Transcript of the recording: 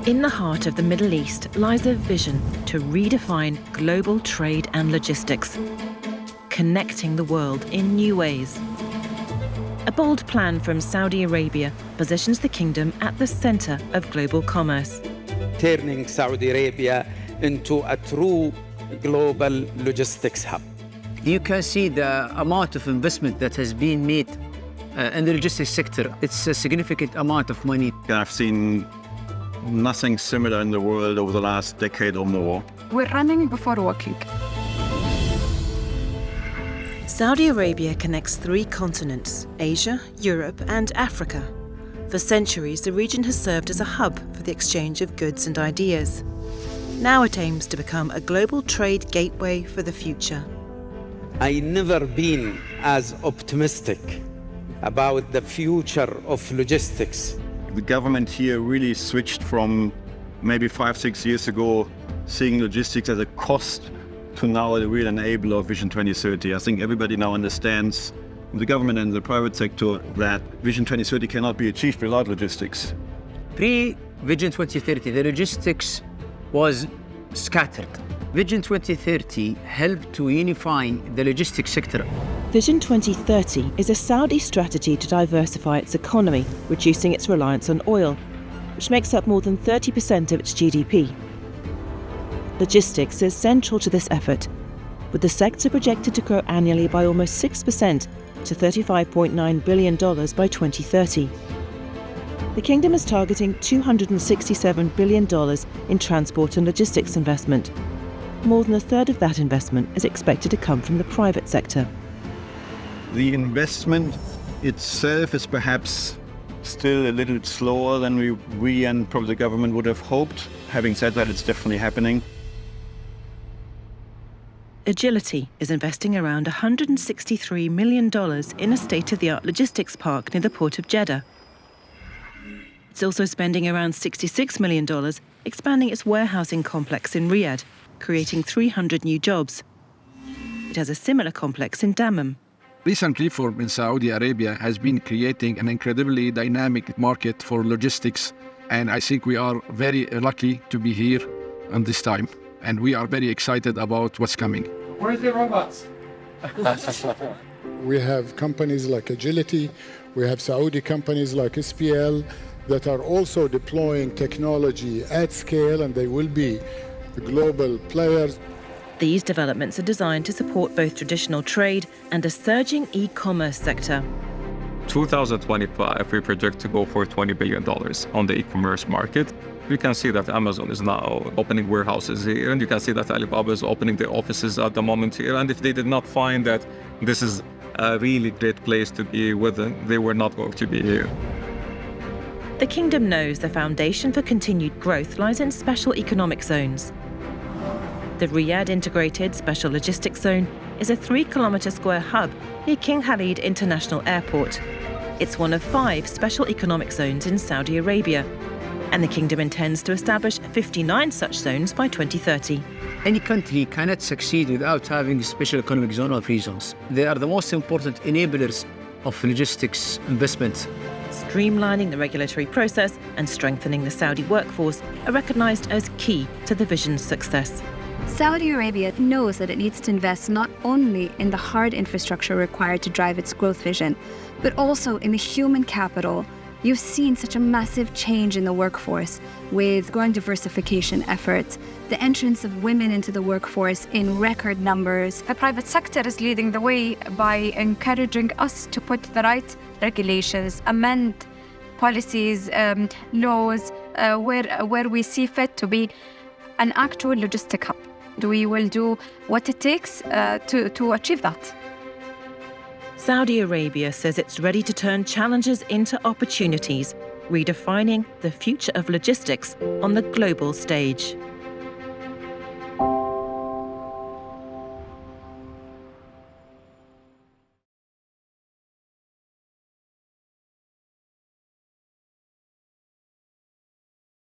In the heart of the Middle East lies a vision to redefine global trade and logistics, connecting the world in new ways. A bold plan from Saudi Arabia positions the kingdom at the center of global commerce, turning Saudi Arabia into a true global logistics hub. You can see the amount of investment that has been made in the logistics sector. It's a significant amount of money. I've seen nothing similar in the world over the last decade or more. We're running before walking. Saudi Arabia connects 3 continents, Asia, Europe and Africa. For centuries, the region has served as a hub for the exchange of goods and ideas. Now it aims to become a global trade gateway for the future. I've never been as optimistic about the future of logistics. The government here really switched from maybe 5-6 years ago seeing logistics as a cost to now a real enabler of Vision 2030. I think everybody now understands, the government and the private sector, that Vision 2030 cannot be achieved without logistics. Pre-Vision 2030, the logistics was scattered. Vision 2030 helped to unify the logistics sector. Vision 2030 is a Saudi strategy to diversify its economy, reducing its reliance on oil, which makes up more than 30% of its GDP. Logistics is central to this effort, with the sector projected to grow annually by almost 6% to $35.9 billion by 2030. The kingdom is targeting $267 billion in transport and logistics investment. More than a third of that investment is expected to come from the private sector. The investment itself is perhaps still a little slower than we and probably the government would have hoped. Having said that, it's definitely happening. Agility is investing around $163 million in a state-of-the-art logistics park near the port of Jeddah. It's also spending around $66 million expanding its warehousing complex in Riyadh, creating 300 new jobs. It has a similar complex in Dammam. Recent reform in Saudi Arabia has been creating an incredibly dynamic market for logistics, and I think we are very lucky to be here on this time, and we are very excited about what's coming. Where's the robots? We have companies like Agility, we have Saudi companies like SPL that are also deploying technology at scale, and they will be the global players. These developments are designed to support both traditional trade and a surging e-commerce sector. 2025, we project to go for $20 billion on the e-commerce market. You can see that Amazon is now opening warehouses here, and you can see that Alibaba is opening their offices at the moment here. And if they did not find that this is a really great place to be with, they were not going to be here. The kingdom knows the foundation for continued growth lies in special economic zones. The Riyadh Integrated Special Logistics Zone is a 3-kilometre square hub near King Khalid International Airport. It's one of 5 special economic zones in Saudi Arabia, and the kingdom intends to establish 59 such zones by 2030. Any country cannot succeed without having a special economic zone or free zones. They are the most important enablers of logistics investment. Streamlining the regulatory process and strengthening the Saudi workforce are recognised as key to the vision's success. Saudi Arabia knows that it needs to invest not only in the hard infrastructure required to drive its growth vision, but also in the human capital. You've seen such a massive change in the workforce with growing diversification efforts, the entrance of women into the workforce in record numbers. The private sector is leading the way by encouraging us to put the right regulations, amend policies, laws, where we see fit to be an actual logistic hub. We will do what it takes to achieve that. Saudi Arabia says it's ready to turn challenges into opportunities, redefining the future of logistics on the global stage.